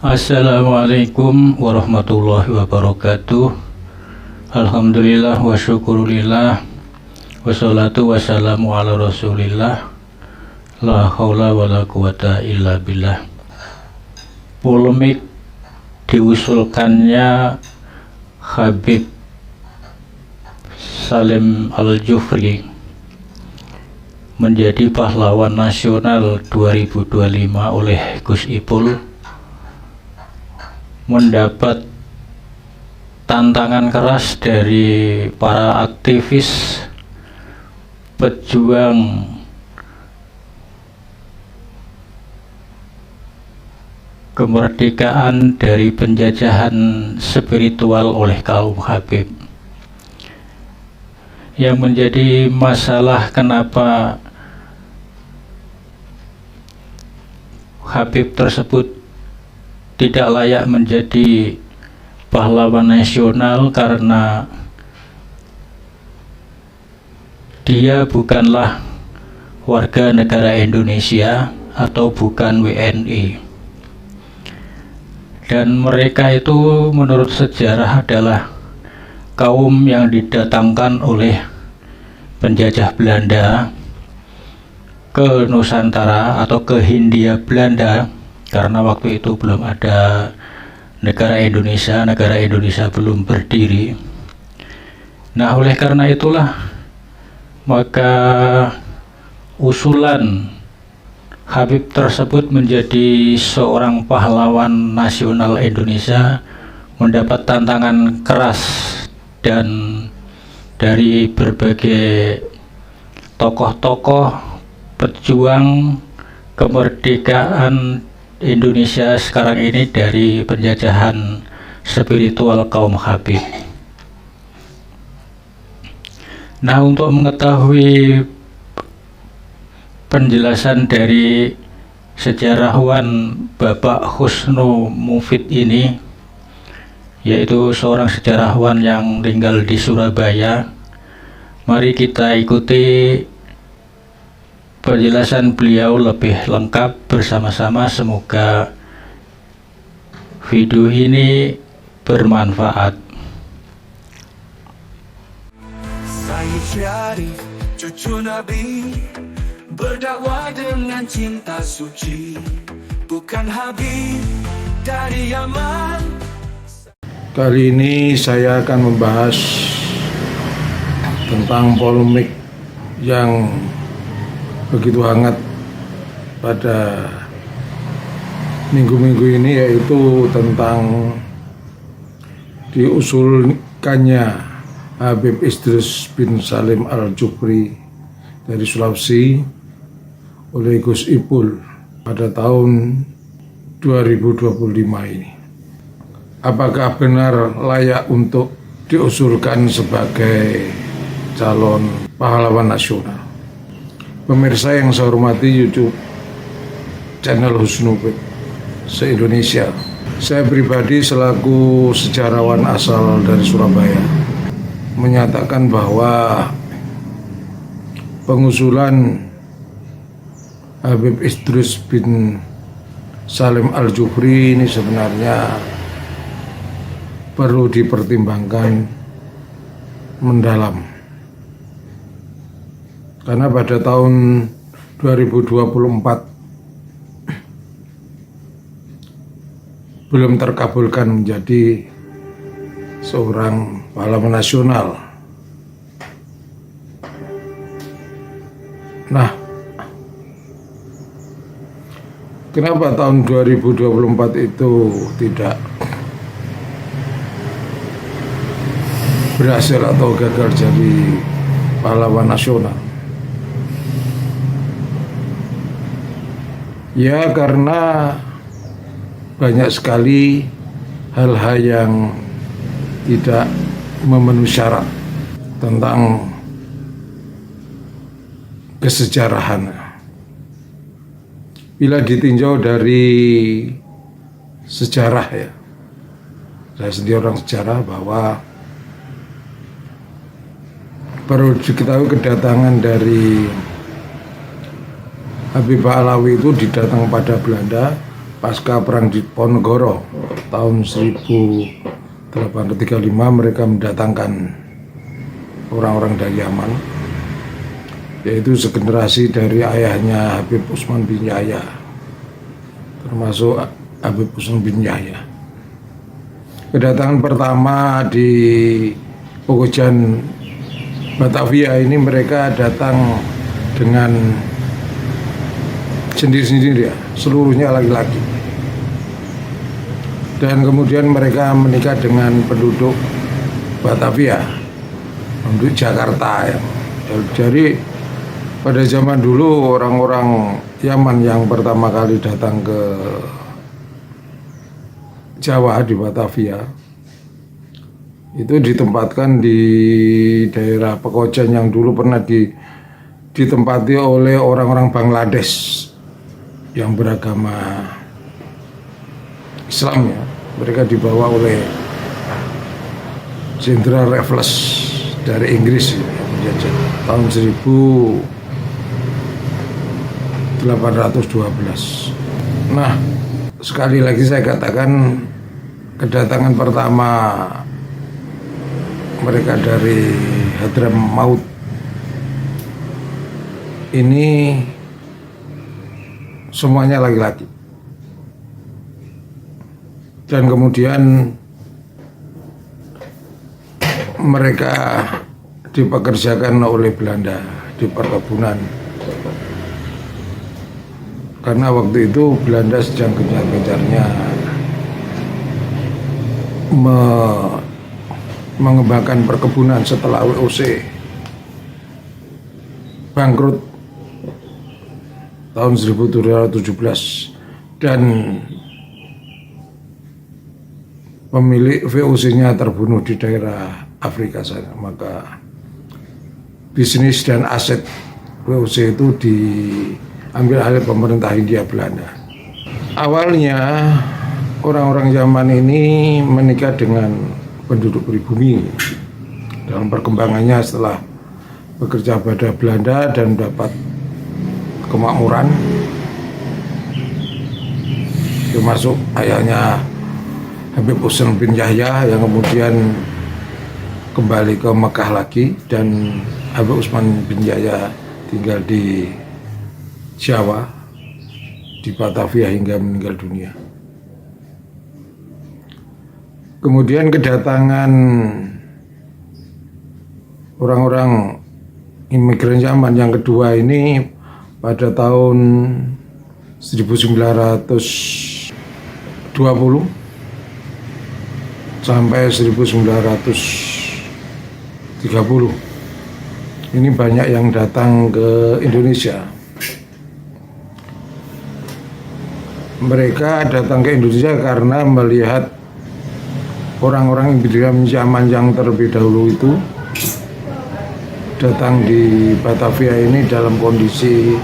Assalamualaikum warahmatullahi wabarakatuh. Alhamdulillah wa syukurillah. Wassalatu wassalamu ala rasulillah. La haula wa la quwata illa billah. Polemik diusulkannya Habib Salim Al-Jufri menjadi pahlawan nasional 2025 oleh Gus Ipul mendapat tantangan keras dari para aktivis pejuang kemerdekaan dari penjajahan spiritual oleh kaum Habib. Yang menjadi masalah kenapa Habib tersebut tidak layak menjadi pahlawan nasional karena dia bukanlah warga negara Indonesia atau bukan WNI, dan mereka itu menurut sejarah adalah kaum yang didatangkan oleh penjajah Belanda ke Nusantara atau ke Hindia Belanda, karena waktu itu belum ada negara Indonesia belum berdiri. Nah, oleh karena itulah maka usulan Habib tersebut menjadi seorang pahlawan nasional Indonesia mendapat tantangan keras dan dari berbagai tokoh-tokoh pejuang kemerdekaan Indonesia sekarang ini dari penjajahan spiritual kaum Habib. Nah, untuk mengetahui penjelasan dari sejarawan Bapak Husnu Mufid ini, yaitu seorang sejarawan yang tinggal di Surabaya, mari kita ikuti penjelasan beliau lebih lengkap bersama-sama. Semoga video ini bermanfaat. Saya Syarif, cucu Nabi, berdakwah dengan cinta suci, bukan Habib dari Yaman. Kali ini saya akan membahas tentang polemik yang begitu hangat pada minggu-minggu ini, yaitu tentang diusulkannya Habib Idrus bin Salim Al-Jufri dari Sulawesi oleh Gus Ipul pada tahun 2025 ini. Apakah benar layak untuk diusulkan sebagai calon pahlawan nasional? Pemirsa yang saya hormati YouTube channel Husnu Mufid se-Indonesia, saya pribadi selaku sejarawan asal dari Surabaya menyatakan bahwa pengusulan Habib Idrus bin Salim Al-Jufri ini sebenarnya perlu dipertimbangkan mendalam, karena pada tahun 2024 belum terkabulkan menjadi seorang pahlawan nasional. Nah, kenapa tahun 2024 itu tidak berhasil atau gagal jadi pahlawan nasional? Ya, karena banyak sekali hal-hal yang tidak memenuhi syarat tentang kesejarahan. Bila ditinjau dari sejarah, ya, saya sendiri orang sejarah, bahwa perlu diketahui kedatangan dari Habib Alawi itu didatang pada Belanda pasca Perang Diponegoro tahun 1835 mereka mendatangkan orang-orang dari Yaman, yaitu segenerasi dari ayahnya Habib Usman bin Yahya, termasuk Habib Usman bin Yahya. Kedatangan pertama di Pekojan Batavia ini mereka datang dengan sendiri-sendiri ya, seluruhnya laki-laki. Dan kemudian mereka menikah dengan penduduk Batavia, penduduk Jakarta ya. Jadi pada zaman dulu orang-orang Yaman yang pertama kali datang ke Jawa di Batavia itu ditempatkan di daerah Pekojan yang dulu pernah ditempati oleh orang-orang Bangladesh yang beragama Islam ya. Mereka dibawa oleh Jenderal Raffles dari Inggris yang menjajah tahun 1812. Nah, sekali lagi saya katakan kedatangan pertama mereka dari Hadramaut ini semuanya laki-laki. Dan kemudian mereka dipekerjakan oleh Belanda di perkebunan. Karena waktu itu Belanda sedang gencar-gencarnya mengembangkan perkebunan setelah WOC bangkrut tahun 1717 dan pemilik VOC-nya terbunuh di daerah Afrika sana. Maka bisnis dan aset VOC itu diambil alih pemerintah Hindia Belanda. Awalnya orang-orang Yaman ini menikah dengan penduduk pribumi. Dalam perkembangannya setelah bekerja pada Belanda dan mendapat kemakmuran, termasuk ayahnya Habib Usman bin Yahya yang kemudian kembali ke Mekah lagi, dan Habib Usman bin Yahya tinggal di Jawa, di Batavia hingga meninggal dunia. Kemudian kedatangan orang-orang imigran Yaman yang kedua ini pada tahun 1920 sampai 1930. Ini banyak yang datang ke Indonesia. Mereka datang ke Indonesia karena melihat orang-orang imigran Yaman yang terlebih dahulu itu datang di Batavia ini dalam kondisi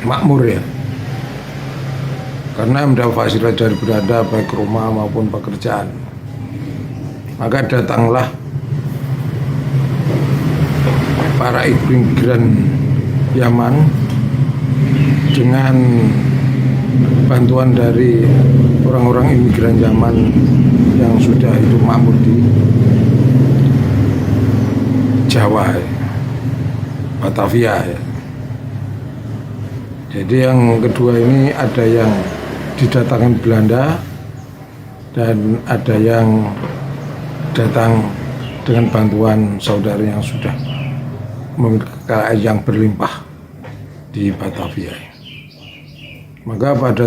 makmur ya, karena mendapat fasilitas dari Belanda baik rumah maupun pekerjaan. Maka datanglah para imigran Yaman dengan bantuan dari orang-orang imigran Yaman yang sudah hidup makmur di Jawa, Batavia ya. Jadi yang kedua ini ada yang didatangkan Belanda dan ada yang datang dengan bantuan saudara yang sudah memiliki kekayaan yang berlimpah di Batavia. Maka pada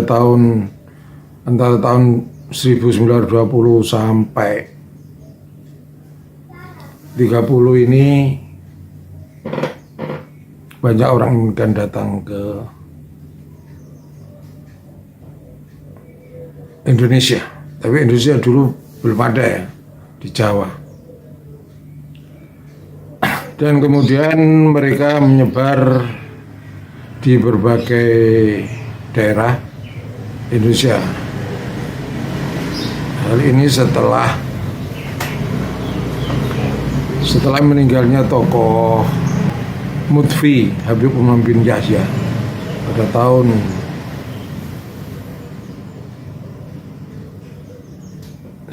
antara tahun 1920 sampai 30 ini banyak orang imigran datang ke Indonesia. Tapi Indonesia dulu belum ada ya di Jawa. Dan kemudian mereka menyebar di berbagai daerah Indonesia. Hal ini setelah meninggalnya tokoh Mutfi Habib Usman bin Yahya pada tahun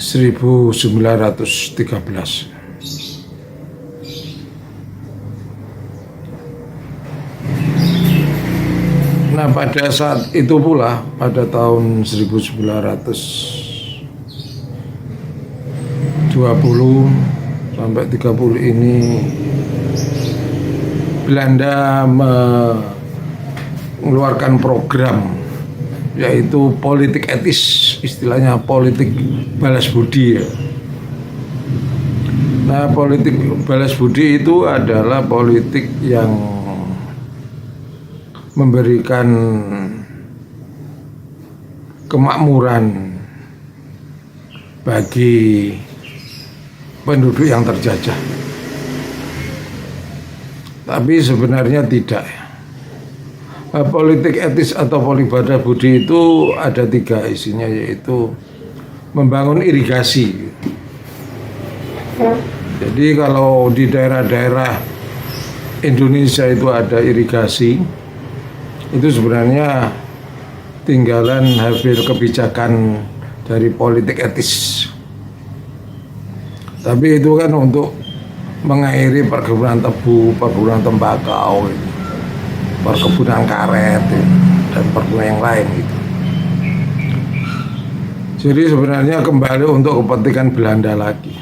1913. Nah, pada saat itu pula, pada tahun 1920 sampai 30 ini, Belanda mengeluarkan program yaitu politik etis, istilahnya politik balas budi ya. Nah, politik balas budi itu adalah politik yang memberikan kemakmuran bagi penduduk yang terjajah. Tapi sebenarnya tidak. Politik etis atau politik balas budi itu ada 3 isinya, yaitu membangun irigasi. Jadi kalau di daerah-daerah Indonesia itu ada irigasi, itu sebenarnya tinggalan hasil kebijakan dari politik etis. Tapi itu kan untuk mengairi perkebunan tebu, perkebunan tembakau, perkebunan karet dan perkebunan yang lain gitu. Jadi sebenarnya kembali untuk kepentingan Belanda lagi.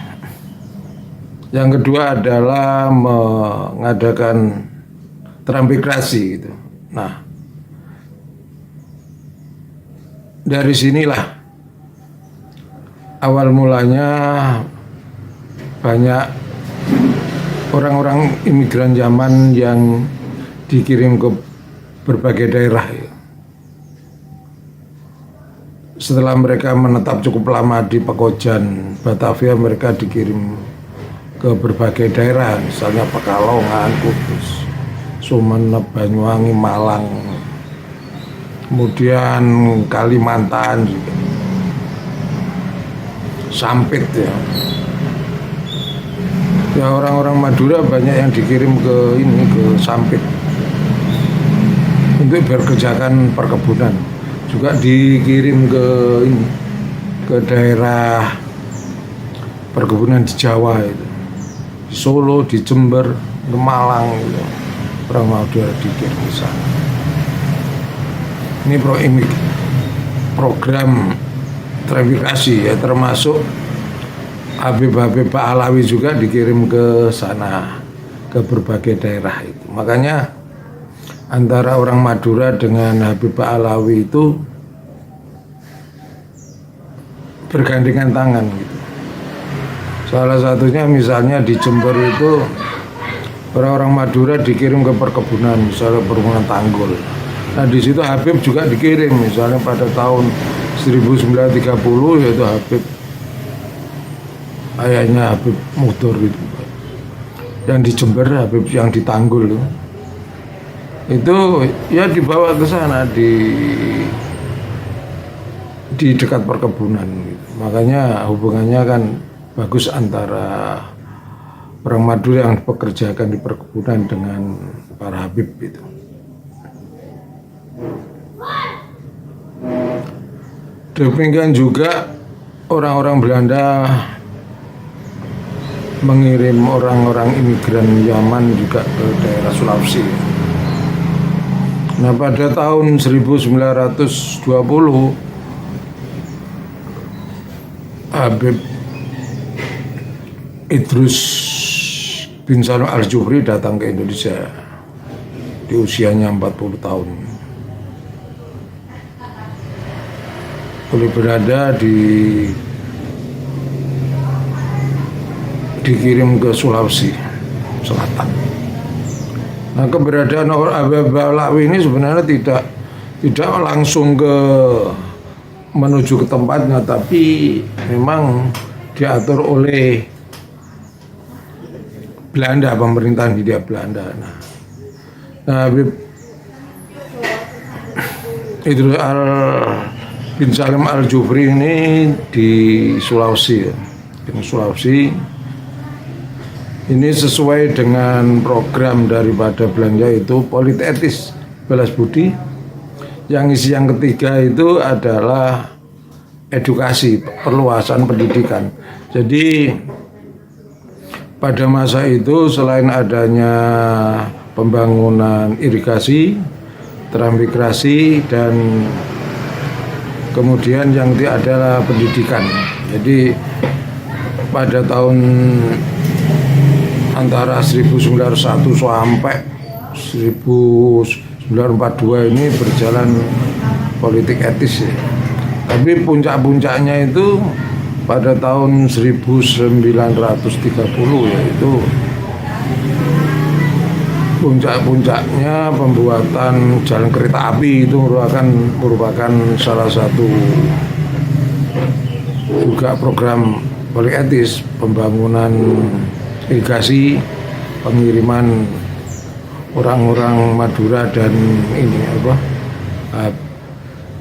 Yang kedua adalah mengadakan transmigrasi gitu. Nah, dari sinilah awal mulanya banyak orang-orang imigran Jerman yang dikirim ke berbagai daerah. Setelah mereka menetap cukup lama di Pekojan, Batavia, mereka dikirim ke berbagai daerah, misalnya Pekalongan, Kudus, Sumeneb, Banyuwangi, Malang, kemudian Kalimantan juga, Sampit ya. Ya, orang-orang Madura banyak yang dikirim ke Sampit untuk berkerjakan perkebunan. Juga dikirim ke daerah perkebunan di Jawa itu, di Solo, di Jember, ke Malang gitu. Orang Madura dikirim ke sana. Ini program transmigrasi ya, termasuk Habib-Habib Alawi juga dikirim ke sana, ke berbagai daerah itu. Makanya antara orang Madura dengan Habib Alawi itu bergandengan tangan gitu. Salah satunya misalnya di Jember itu orang-orang Madura dikirim ke perkebunan, misalnya perkebunan Tanggul. Nah, di situ Habib juga dikirim, misalnya pada tahun 1930 yaitu Habib, ayahnya Habib Mukhtar itu, yang di Jember, Habib yang di Tanggul itu ya dibawa ke sana di dekat perkebunan gitu. Makanya hubungannya kan bagus antara orang Madura yang dipekerjakan di perkebunan dengan para Habib itu. Demikian juga orang-orang Belanda mengirim orang-orang imigran Yaman juga ke daerah Sulawesi. Nah, pada tahun 1920 Habib Idrus bin Salim Al-Jufri datang ke Indonesia di usianya 40 tahun. Beliau berada dikirim ke Sulawesi Selatan. Nah, keberadaan Habib Alawi ini sebenarnya tidak langsung menuju ke tempatnya, tapi memang diatur oleh Belanda, pemerintahan Hindia Belanda. Nah, Habib Idrus bin Salim Al-Jufri ini di Sulawesi, ini sesuai dengan program daripada Belanda, itu politik etis balas budi. Yang isi yang ketiga itu adalah edukasi, perluasan pendidikan. Jadi pada masa itu selain adanya pembangunan irigasi, transmigrasi, dan kemudian yang adalah pendidikan. Jadi pada tahun antara 1901 sampai 1942 ini berjalan politik etis ya. Tapi puncak-puncaknya itu pada tahun 1930, yaitu puncak-puncaknya pembuatan jalan kereta api. Itu merupakan salah satu juga program politik etis, pembangunan irigasi, pengiriman orang-orang Madura dan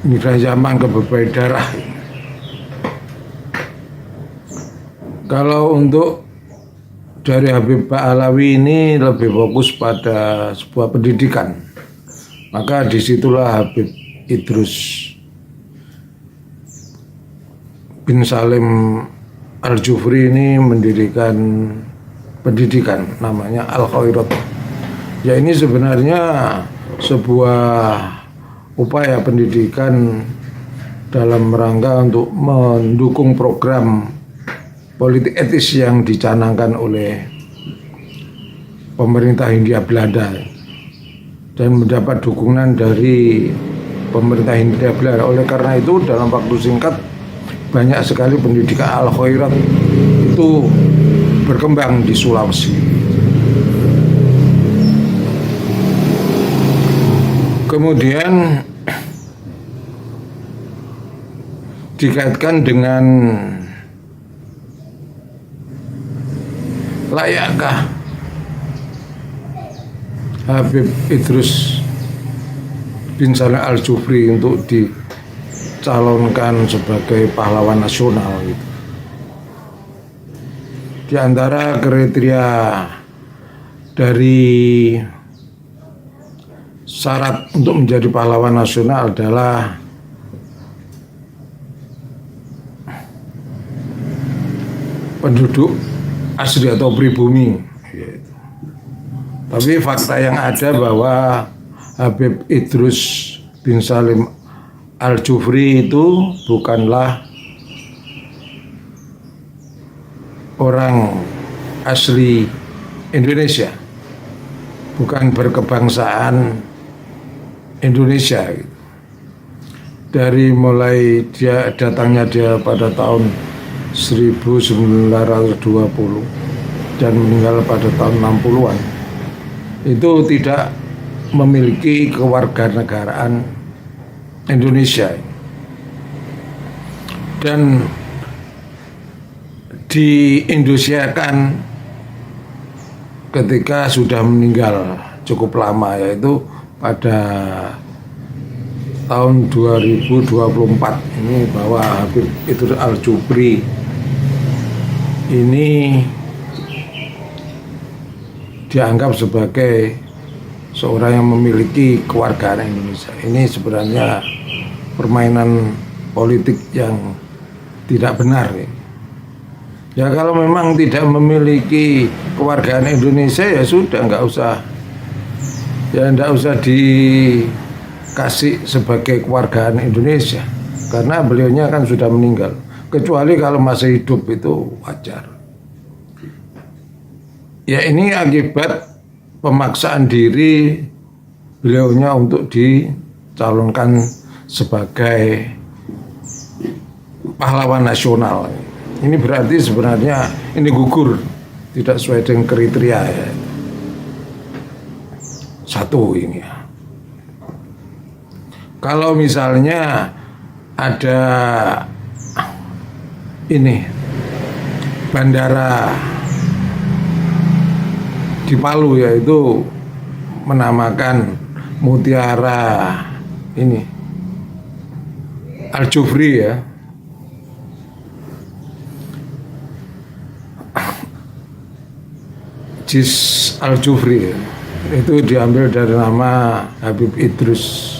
migran Yaman ke berbagai daerah. Kalau untuk dari Habib Ba'alawi ini lebih fokus pada sebuah pendidikan, maka disitulah Habib Idrus bin Salim Al-Jufri ini mendirikan pendidikan namanya Al-Khairat. Ya, ini sebenarnya sebuah upaya pendidikan dalam rangka untuk mendukung program politik etis yang dicanangkan oleh pemerintah Hindia Belanda dan mendapat dukungan dari pemerintah Hindia Belanda. Oleh karena itu dalam waktu singkat banyak sekali pendidikan Al-Khairat itu berkembang di Sulawesi. Kemudian dikaitkan dengan layakkah Habib Idrus bin Salim Al-Jufri untuk dicalonkan sebagai pahlawan nasional gitu. Di antara kriteria dari syarat untuk menjadi pahlawan nasional adalah penduduk asli atau pribumi. Tapi fakta yang ada bahwa Habib Idrus bin Salim Al-Jufri itu bukanlah orang asli Indonesia, bukan berkebangsaan Indonesia. Dari mulai dia pada tahun 1920 dan meninggal pada tahun 60-an, itu tidak memiliki kewarganegaraan Indonesia dan di-Indonesiakan ketika sudah meninggal cukup lama, yaitu pada tahun 2024 ini, bahwa Habib Idrus Al-Jufri ini dianggap sebagai seorang yang memiliki kewarganegaraan Indonesia. Ini sebenarnya permainan politik yang tidak benar ya. Ya kalau memang tidak memiliki kewarganegaraan Indonesia ya sudah, nggak usah dikasih sebagai kewarganegaraan Indonesia, karena beliaunya kan sudah meninggal. Kecuali kalau masih hidup itu wajar. Ya ini akibat pemaksaan diri beliaunya untuk dicalonkan sebagai pahlawan nasional. Ini berarti sebenarnya ini gugur, tidak sesuai dengan kriteria ya. Satu ini ya. Kalau misalnya ada ini bandara di Palu, yaitu menamakan Mutiara ini Al-Jufri ya. Jis Al-Jufri ya. Itu diambil dari nama Habib Idrus.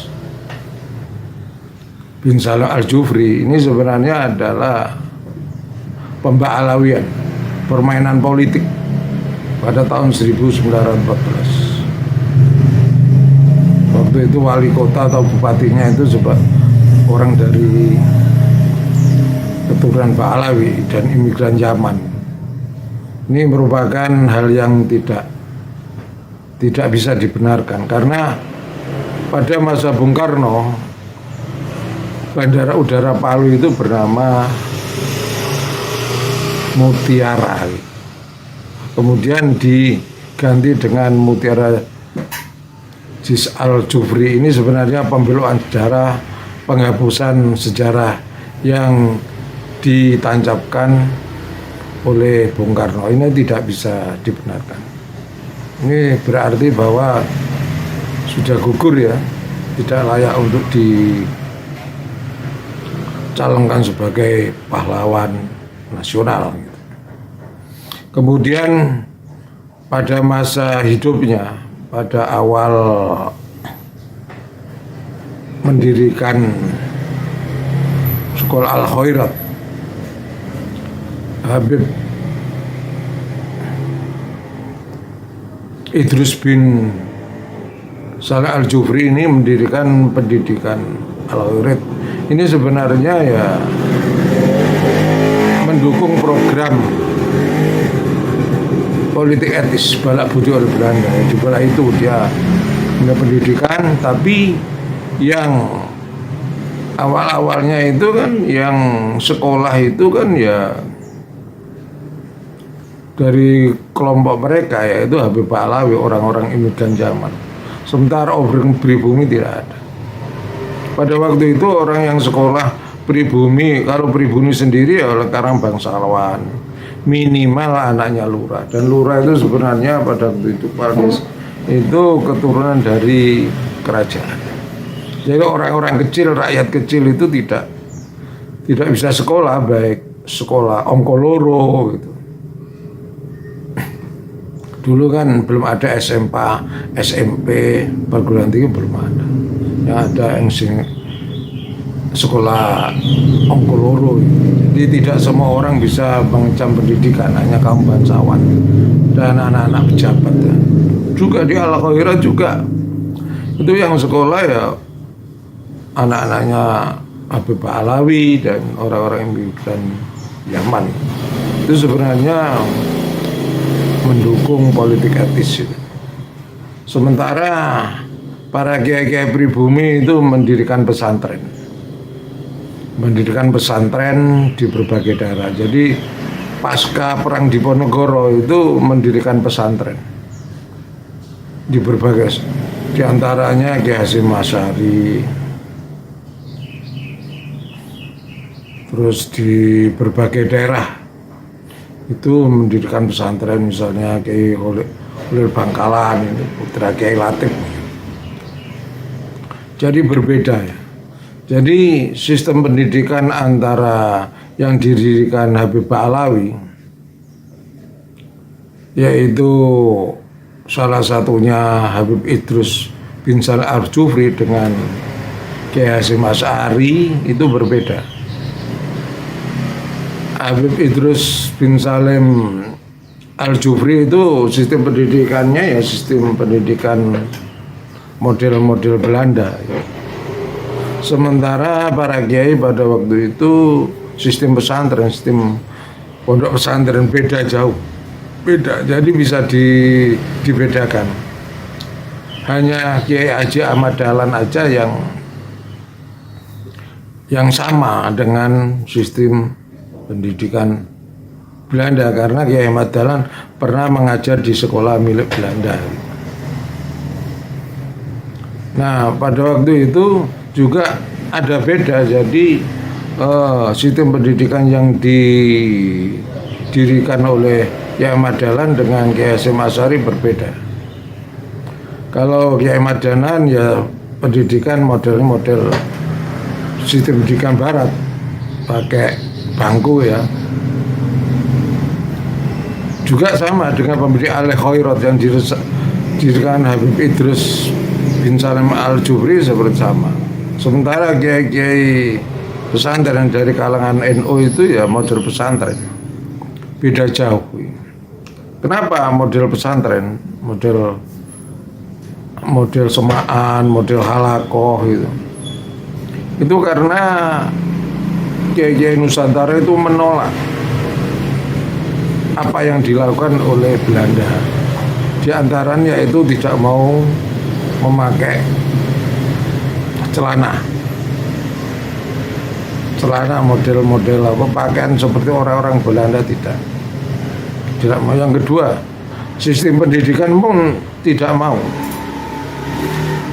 bin Salim Al-Jufri ini sebenarnya adalah pemba'alawian, permainan politik pada tahun 1914. Waktu itu wali kota atau bupatinya itu sebab orang dari keturunan Ba'alawi dan imigran Yaman. Ini merupakan hal yang tidak bisa dibenarkan karena pada masa Bung Karno bandara udara Palu itu bernama Mutiara, kemudian diganti dengan Mutiara Jis Al-Jufri. Ini sebenarnya pembelokan sejarah, penghapusan sejarah yang ditancapkan oleh Bung Karno. Ini tidak bisa dibenarkan. Ini berarti bahwa sudah gugur ya, tidak layak untuk dicalonkan sebagai pahlawan nasional. Kemudian pada masa hidupnya, pada awal mendirikan sekolah Al-Khairat, Habib Idrus bin Saleh Al-Jufri ini mendirikan pendidikan Al-Khairat. Ini sebenarnya ya mendukung program politik etis balak budi oleh Belanda. Di bala itu dia punya pendidikan, tapi yang awal-awalnya itu kan yang sekolah itu kan ya dari kelompok mereka, yaitu Habib Ba'alawi, orang-orang imigran Yaman. Sementara orang pribumi tidak ada. Pada waktu itu orang yang sekolah pribumi, kalau pribumi sendiri ya oleh karang bangsawan, minimal anaknya lurah. Dan lurah itu sebenarnya pada waktu itu itu keturunan dari kerajaan. Jadi orang-orang kecil, rakyat kecil itu tidak bisa sekolah, baik sekolah ongkoloro gitu. Dulu kan belum ada SMP, perguruan tinggi belum ada. Yang ada yang sekolah ongkoloro. Jadi tidak semua orang bisa mengecam pendidikan, hanya kaum bangsawan dan anak-anak pejabat. Juga di Al-Khairat juga itu yang sekolah ya anak-anaknya Habib Ba'alawi dan orang-orang imigran Yaman. Itu sebenarnya mendukung politik etis. Sementara para kiai-kiai pribumi itu mendirikan pesantren di berbagai daerah. Jadi pasca perang Diponegoro itu mendirikan pesantren di berbagai, diantaranya Kiai Hasyim Asy'ari, terus di berbagai daerah itu mendirikan pesantren, misalnya Kiai Holil Bangkalan, itu putra Kiai Latif. Jadi berbeda ya. Jadi sistem pendidikan antara yang didirikan Habib Ba'alawi, yaitu salah satunya Habib Idrus bin Saleh Al-Jufri dengan Kiai Hasyim Asy'ari itu berbeda. Habib Idrus bin Salim Al-Jufri itu sistem pendidikannya ya sistem pendidikan model-model Belanda ya. Sementara para kiai pada waktu itu sistem pesantren, sistem pondok pesantren beda jauh. Beda, jadi bisa dibedakan. Hanya Kiai Haji Ahmad Dahlan aja yang sama dengan sistem pendidikan Belanda, karena Kiai Ahmad Dahlan pernah mengajar di sekolah milik Belanda. Nah, pada waktu itu juga ada beda. Jadi sistem pendidikan yang didirikan oleh Kiai Ahmad Dahlan dengan Kiai Hasyim Asy'ari berbeda. Kalau Kiai Ahmad Dahlan ya pendidikan modelnya model sistem pendidikan barat, pakai bangku ya. Juga sama dengan pendidikan Al-Khairat yang didirikan Habib Idrus bin Salim Al-Jufri seperti sama. Sementara kiai-kiai pesantren dari kalangan NU itu ya model pesantren, beda jauh. Kenapa model pesantren, model semaan, model halakoh itu karena kiai-kiai Nusantara itu menolak apa yang dilakukan oleh Belanda. Di antaranya itu tidak mau memakai celana model-model pakaian seperti orang-orang Belanda, tidak mau. Yang kedua, sistem pendidikan pun tidak mau.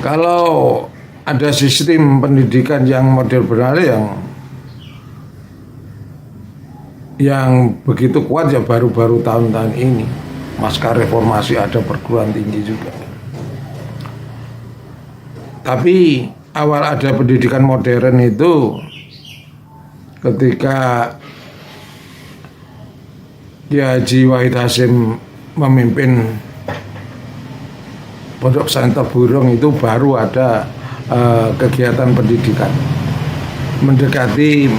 Kalau ada sistem pendidikan yang model Belanda yang begitu kuat ya baru-baru tahun-tahun ini, pasca reformasi ada perguruan tinggi juga. Tapi awal ada pendidikan modern itu ketika Kiai Haji Wahid Hasyim memimpin Pondok Pesantren Burung, itu baru ada kegiatan pendidikan mendekati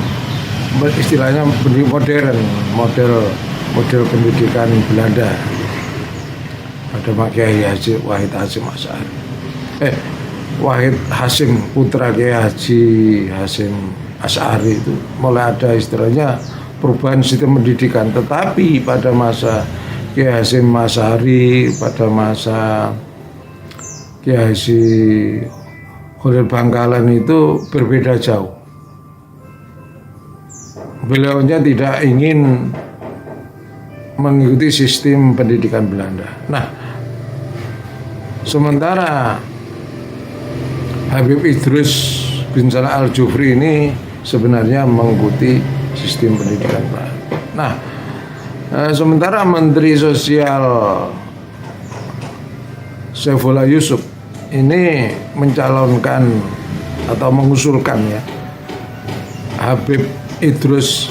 istilahnya modern, model pendidikan Belanda. Ada Kiai Haji Wahid Hasyim Asy'ari. Wahid Hasyim, putra Kiai Haji Hasyim Asy'ari, itu mulai ada istilahnya perubahan sistem pendidikan. Tetapi pada masa Kiai Hasyim Asy'ari, pada masa Kiai Haji Khalil Bangkalan itu berbeda jauh. Beliaunya tidak ingin mengikuti sistem pendidikan Belanda. Nah, sementara Habib Idrus bin Salah Al-Jufri ini sebenarnya mengikuti sistem pendidikan Belanda. Nah, sementara Menteri Sosial Saifullah Yusuf ini mencalonkan atau mengusulkan ya Habib Idrus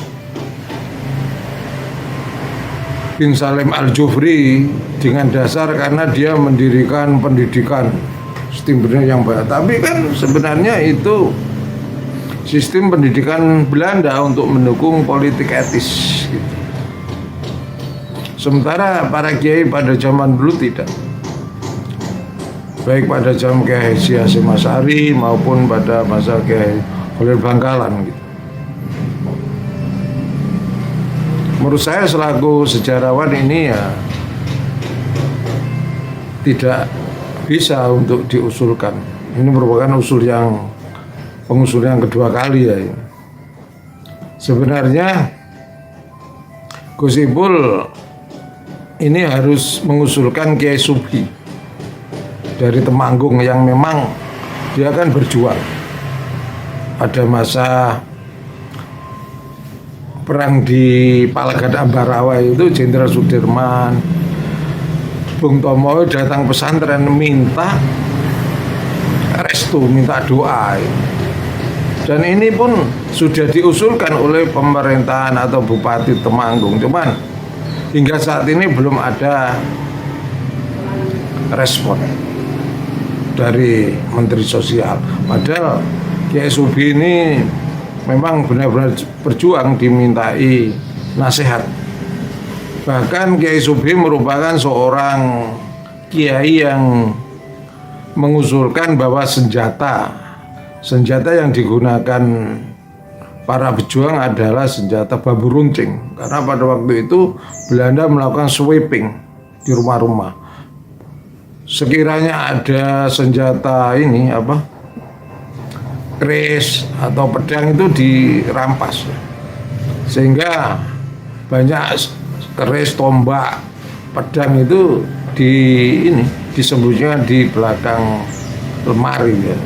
bin Salim Al-Jufri dengan dasar karena dia mendirikan pendidikan sistem pendidikan yang baik. Tapi kan sebenarnya itu sistem pendidikan Belanda untuk mendukung politik etis gitu. Sementara para kiai pada zaman dulu tidak, baik pada zaman Kiai Haji Hasyim Asy'ari maupun pada masa Kiai Khalil Bangkalan gitu. Menurut saya selaku sejarawan ini ya tidak bisa untuk diusulkan. Ini merupakan pengusulan yang kedua kali ya. Sebenarnya Gus Ipul ini harus mengusulkan Kiai Subhi dari Temanggung yang memang dia kan berjuang pada masa perang di Palagan Ambarawa itu. Jenderal Sudirman, Bung Tomo datang pesantren minta restu, minta doa. Dan ini pun sudah diusulkan oleh pemerintahan atau Bupati Temanggung. Cuman hingga saat ini belum ada respon dari Menteri Sosial. Padahal Kiai Subhi ini memang benar-benar berjuang dimintai nasihat. Bahkan Kiai Subhi merupakan seorang kiai yang mengusulkan bahwa senjata yang digunakan para pejuang adalah senjata bambu runcing. Karena pada waktu itu Belanda melakukan sweeping di rumah-rumah. Sekiranya ada senjata ini keris atau pedang itu dirampas, sehingga banyak keris, tombak, pedang itu disembunyikan di belakang lemari ya.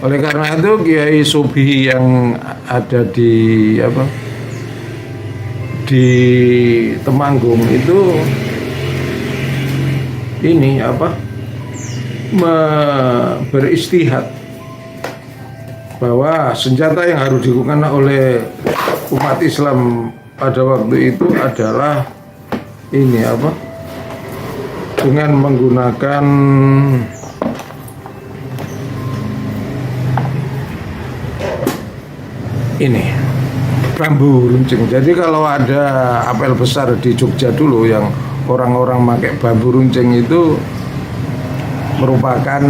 Oleh karena itu Kiai Subhi yang ada di Temanggung itu beristihad bahwa senjata yang harus digunakan oleh umat Islam pada waktu itu adalah dengan menggunakan ini bambu runcing. Jadi kalau ada apel besar di Jogja dulu yang orang-orang pakai bambu runcing itu merupakan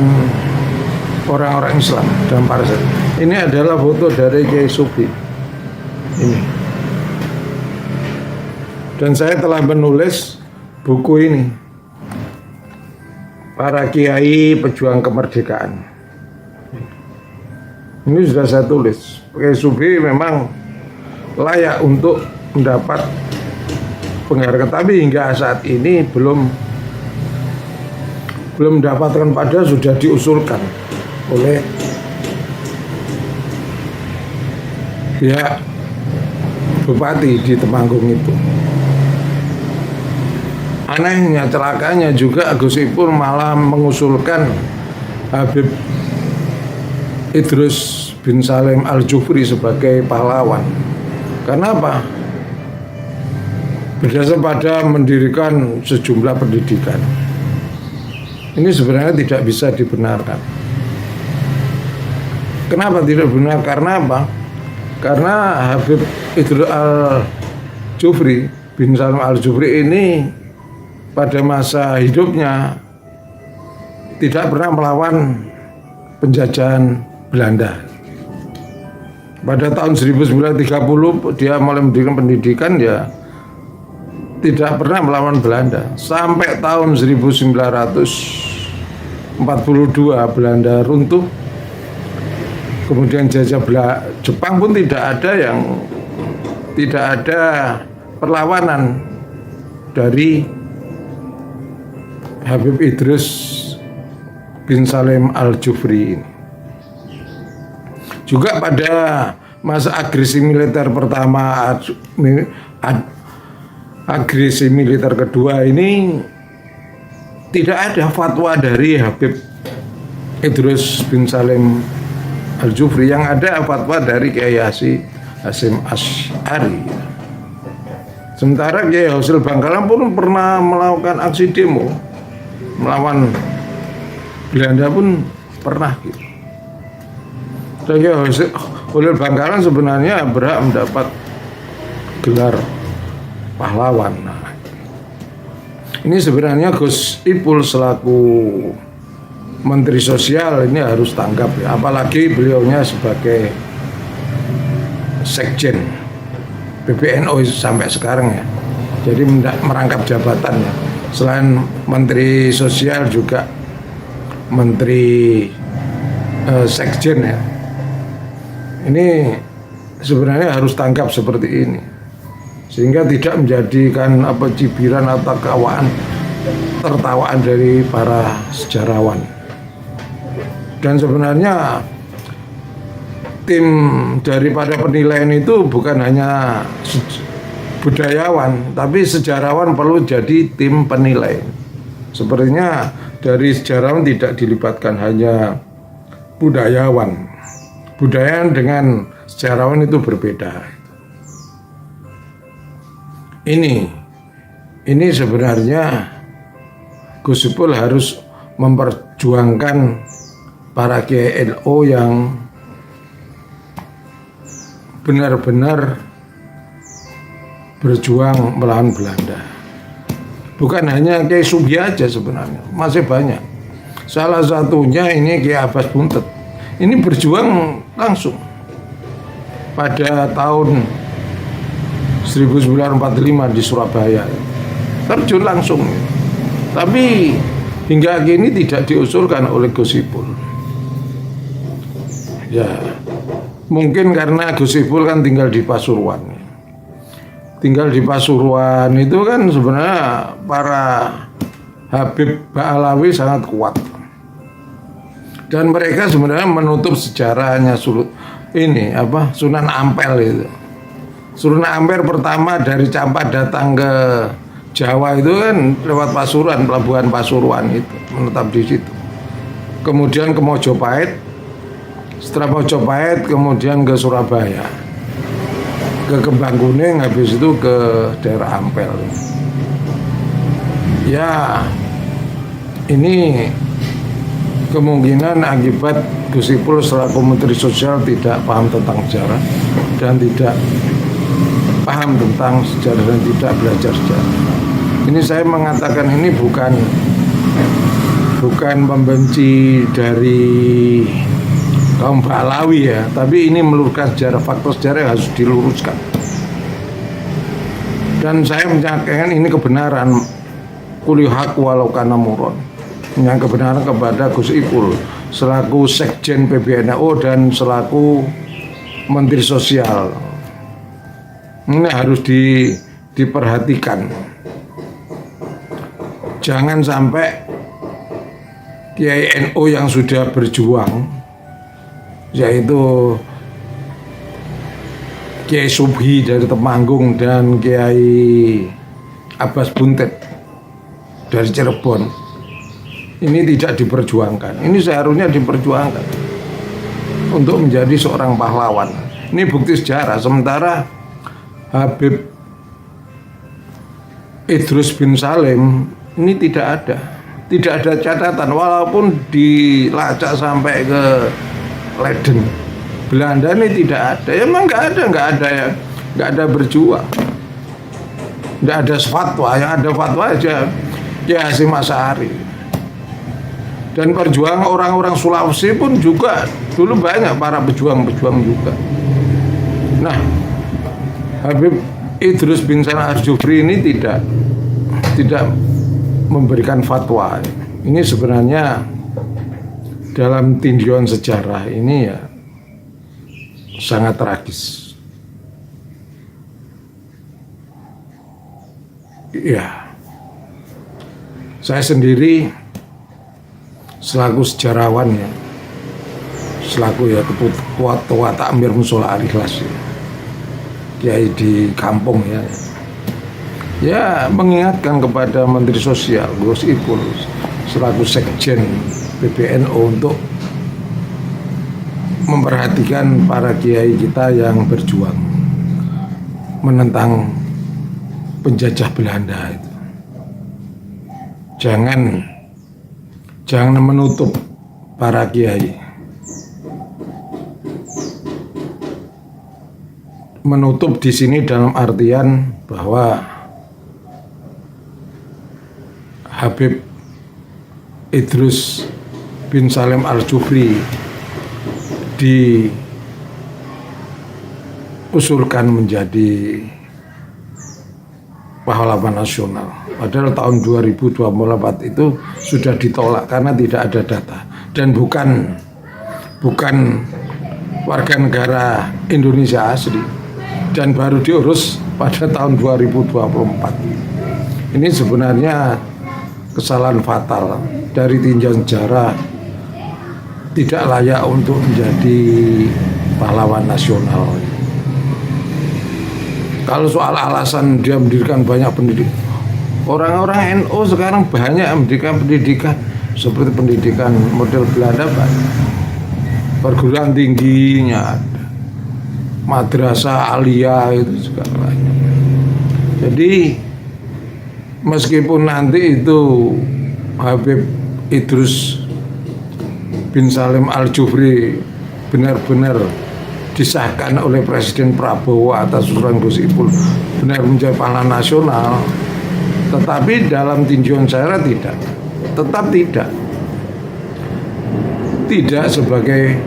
orang-orang Islam dan Parset. Ini adalah foto dari Kiai Subi. Ini. Dan saya telah menulis buku ini, Para Kiai Pejuang Kemerdekaan. Ini sudah saya tulis. Kiai Subi memang layak untuk mendapat penghargaan, tapi hingga saat ini belum mendapatkan, padahal sudah diusulkan oleh pihak bupati di Temanggung itu. Anehnya, celakanya juga Gus Ipul malah mengusulkan Habib Idrus bin Salim Al-Jufri sebagai pahlawan. Karena apa? Berdasar pada mendirikan sejumlah pendidikan. Ini sebenarnya tidak bisa dibenarkan. Kenapa tidak benar? Karena apa? Karena Habib Idrus Al-Jufri bin Salim Al-Jufri ini pada masa hidupnya tidak pernah melawan penjajahan Belanda. Pada tahun 1930 dia mulai mendirikan pendidikan, ya tidak pernah melawan Belanda. Sampai tahun 1942 Belanda runtuh. Kemudian jajah Jepang pun tidak ada perlawanan dari Habib Idrus bin Salim Al-Jufri ini. Juga pada masa agresi militer pertama, agresi militer kedua ini tidak ada fatwa dari Habib Idrus bin Salim Al-Jufri. Yang ada fatwa dari Kiai Hasyim Asy'ari. Sementara Kiai Hausil Bangkalan pun pernah melakukan aksi demo melawan Belanda, pun pernah gitu. Kiai Hausil Bangkalan sebenarnya berhak mendapat gelar pahlawan. Nah, ini sebenarnya Gus Ipul selaku Menteri Sosial ini harus tanggap ya, apalagi beliaunya sebagai Sekjen PBNU sampai sekarang ya. Jadi merangkap jabatannya. Selain Menteri Sosial juga Menteri Sekjen ya. Ini sebenarnya harus tanggap seperti ini, sehingga tidak menjadikan cibiran atau tertawaan dari para sejarawan. Dan sebenarnya tim daripada penilaian itu bukan hanya budayawan, tapi sejarawan perlu jadi tim penilai. Sepertinya dari sejarawan tidak dilibatkan hanya budayawan. Budaya dengan sejarawan itu berbeda. Ini sebenarnya Gus Ipul harus memperjuangkan para Kiai NU yang benar-benar berjuang melawan Belanda. Bukan hanya Kiai Subi aja sebenarnya, masih banyak. Salah satunya ini Kiai Abbas Buntet. Ini berjuang langsung pada tahun 1945 di Surabaya, terjun langsung. Tapi hingga kini tidak diusulkan oleh Gus Ipul. Ya, mungkin karena Gus Ipul kan tinggal di Pasuruan. Tinggal di Pasuruan itu kan sebenarnya para Habib Ba'alawi sangat kuat. Dan mereka sebenarnya menutup sejarahnya Sunan Ampel itu. Sunan Ampel pertama dari Campak datang ke Jawa itu kan lewat Pasuruan, pelabuhan Pasuruan itu, menetap di situ. Kemudian ke Mojopahit, setelah Mojopahit kemudian ke Surabaya, ke Kembang Kuning, habis itu ke daerah Ampel. Ya, ini Kemungkinan akibat Gus Ipul selaku Menteri Sosial tidak paham tentang sejarah dan tidak paham tentang sejarah dan tidak belajar sejarah. Ini saya mengatakan ini bukan membenci dari kaum Pahlawi ya, tapi ini meluruskan sejarah, faktor sejarah yang harus diluruskan. Dan saya menyatakan ini kebenaran, kulil haq walau kana murran, yang kebenaran kepada Gus Ipul selaku Sekjen PBNU dan selaku Menteri Sosial. Ini harus diperhatikan. Jangan sampai Kiai NU yang sudah berjuang, yaitu Kiai Subhi dari Temanggung dan Kiai Abbas Buntet dari Cirebon, ini tidak diperjuangkan. Ini seharusnya diperjuangkan untuk menjadi seorang pahlawan. Ini bukti sejarah. Sementara Habib Idrus bin Salim ini tidak ada catatan, walaupun dilacak sampai ke Leiden Belanda ini tidak ada. Ya, emang nggak ada berjuang, nggak ada fatwa. Yang ada fatwa aja Kiai Hasyim Asy'ari. Dan perjuangan orang-orang Sulawesi pun juga dulu banyak para pejuang-pejuang juga. Nah, Habib Idrus bin Salim Al-Jufri ini tidak memberikan fatwa. Ini sebenarnya dalam tinjauan sejarah ini ya sangat tragis. Ya, saya sendiri selaku sejarawan ya, selaku ya ketua takmir Mushola Al-Ikhlas ya, Kiai di kampung ya mengingatkan kepada Menteri Sosial Gus Ipul selaku Sekjen PBNU untuk memperhatikan para kiai kita yang berjuang menentang penjajah Belanda itu. Jangan menutup para kiai. Menutup di sini dalam artian bahwa Habib Idrus bin Salim Al-Jufri diusulkan menjadi pahlawan nasional. Padahal tahun 2024 itu sudah ditolak karena tidak ada data dan bukan warga negara Indonesia asli dan baru diurus pada tahun 2024. Ini sebenarnya kesalahan fatal dari tinjauan sejarah, tidak layak untuk menjadi pahlawan nasional. Kalau soal alasan dia mendirikan banyak pendidikan, orang-orang NU sekarang banyak mendirikan pendidikan seperti pendidikan model Belanda, perguruan tingginya ada, madrasah aliyah itu juga banyak. Jadi meskipun nanti itu Habib Idrus bin Salim Al-Jufri benar-benar disahkan oleh Presiden Prabowo atas usulan Gus Ipul benar menjadi pahlawan nasional, tetapi dalam tinjauan saya tidak sebagai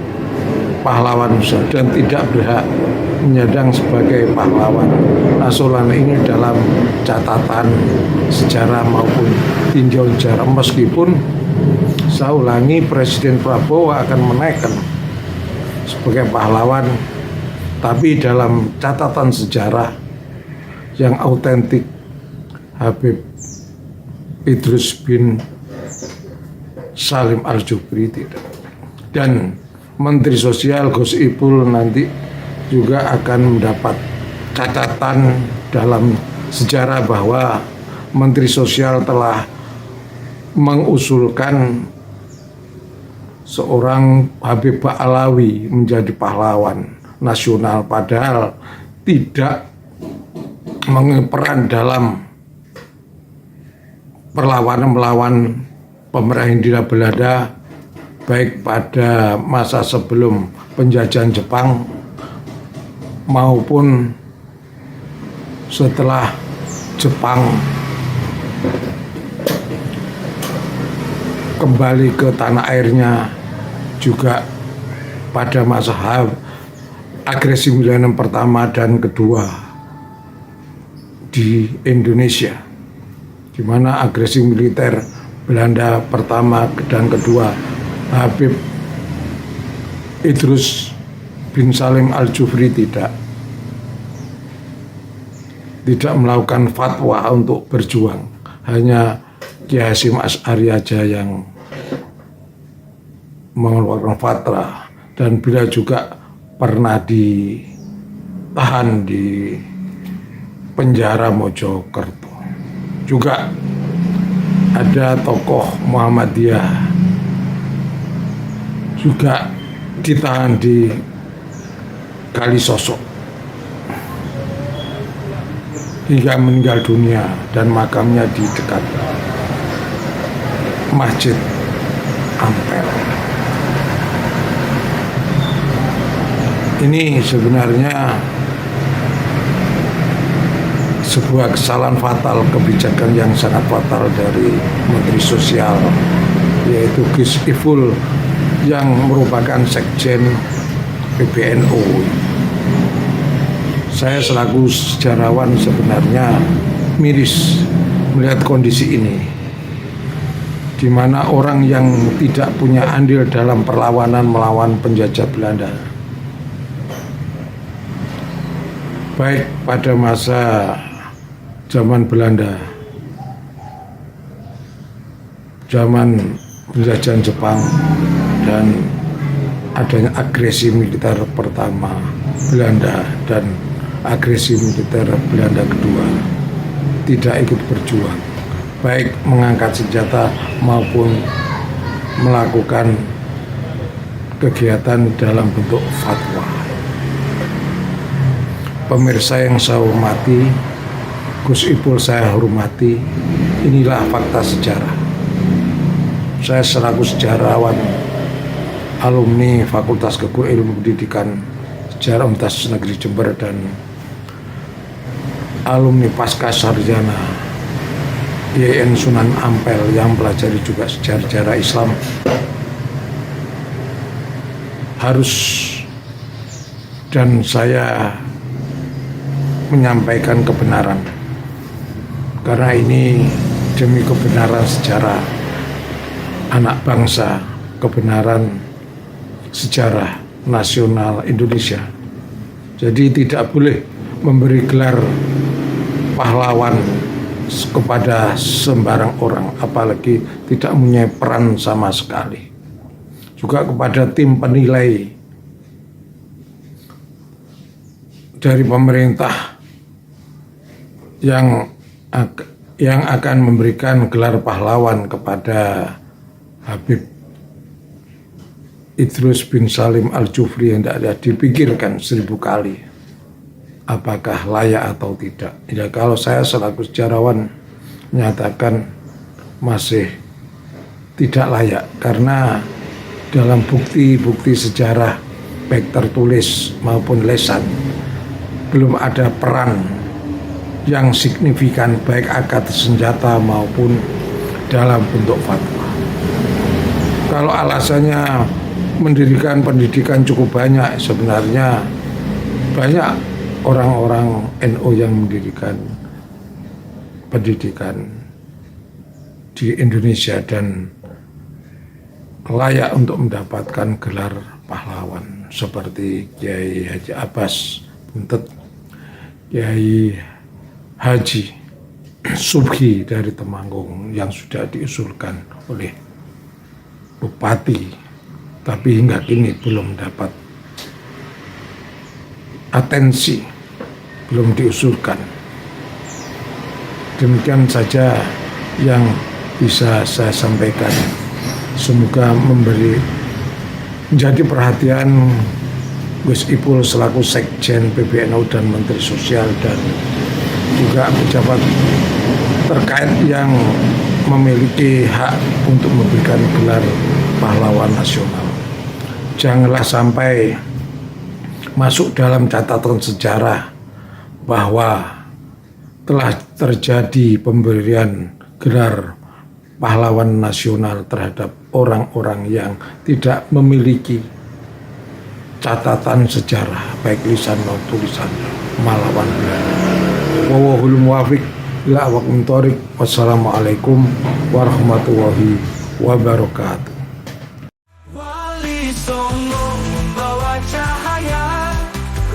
pahlawan nasional dan tidak berhak menyandang sebagai pahlawan nasional ini dalam catatan sejarah maupun tinjauan sejarah. Meskipun saya ulangi, Presiden Prabowo akan menaikkan sebagai pahlawan, tapi dalam catatan sejarah yang autentik Habib Idrus bin Salim Al-Jufri tidak. Dan Menteri Sosial Gus Ipul nanti juga akan mendapat catatan dalam sejarah bahwa Menteri Sosial telah mengusulkan seorang Habib Ba'alawi menjadi pahlawan nasional, padahal tidak mengeperan dalam perlawanan melawan pemerintah Hindia Belanda baik pada masa sebelum penjajahan Jepang maupun setelah Jepang kembali ke tanah airnya, juga pada masa agresi militer pertama dan kedua di Indonesia, di mana agresi militer Belanda pertama dan kedua, Habib Idrus bin Salim Al-Jufri tidak melakukan fatwa untuk berjuang, hanya Kiai Hasyim Asy'ari aja yang mengeluarkan fatwa, dan beliau juga pernah ditahan di penjara Mojokerto. Juga ada tokoh Muhammadiyah juga ditahan di Kalisosok hingga meninggal dunia, dan makamnya di dekat Masjid Ampel. Ini sebenarnya sebuah kesalahan fatal, kebijakan yang sangat fatal dari Menteri Sosial, yaitu Gus Ipul yang merupakan sekjen PBNU. Saya selaku sejarawan sebenarnya miris melihat kondisi ini, di mana orang yang tidak punya andil dalam perlawanan melawan penjajah Belanda, baik pada masa zaman Belanda, zaman penjajahan Jepang, dan adanya agresi militer pertama Belanda dan agresi militer Belanda kedua, tidak ikut berjuang, baik mengangkat senjata maupun melakukan kegiatan dalam bentuk fatwa. Pemirsa yang saya hormati, Gus Ipul saya hormati, inilah fakta sejarah. Saya selaku sejarawan, alumni Fakultas Keguruan Ilmu Pendidikan Sejarah Universitas Negeri Jember, dan alumni pasca sarjana IAIN Sunan Ampel yang pelajari juga sejarah Islam, harus dan saya menyampaikan kebenaran, karena ini demi kebenaran sejarah anak bangsa, kebenaran sejarah nasional Indonesia. Jadi tidak boleh memberi gelar pahlawan kepada sembarang orang, apalagi tidak mempunyai peran sama sekali. Juga kepada tim penilai dari pemerintah yang akan memberikan gelar pahlawan kepada Habib Idrus bin Salim Al-Jufri, yang tidak ada dipikirkan 1000 kali apakah layak atau tidak. Ya, kalau saya selaku sejarawan menyatakan masih tidak layak, karena dalam bukti-bukti sejarah baik tertulis maupun lesan belum ada peran yang signifikan baik angkat senjata maupun dalam bentuk fatwa. Kalau alasannya mendirikan pendidikan cukup banyak, sebenarnya banyak orang-orang NU yang mendirikan pendidikan di Indonesia dan layak untuk mendapatkan gelar pahlawan, seperti Kiai Haji Abbas Buntet, Kiai Haji Subhi dari Temanggung yang sudah diusulkan oleh Bupati, tapi hingga kini belum dapat atensi, belum diusulkan. Demikian saja yang bisa saya sampaikan. Semoga menjadi perhatian Gus Ipul selaku Sekjen PBNU dan Menteri Sosial, dan juga pejabat terkait yang memiliki hak untuk memberikan gelar pahlawan nasional. Janganlah sampai masuk dalam catatan sejarah bahwa telah terjadi pemberian gelar pahlawan nasional terhadap orang-orang yang tidak memiliki catatan sejarah baik lisan maupun tulisan melawan Belanda. Wallahul muwaffiq ila aqwamit thoriq. Wassalamualaikum warahmatullahi wabarakatuh. Wali Songo membawa cahaya,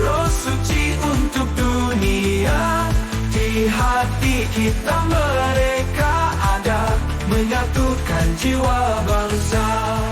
roh suci untuk dunia. Di hati kita mereka ada, menyatukan jiwa bangsa.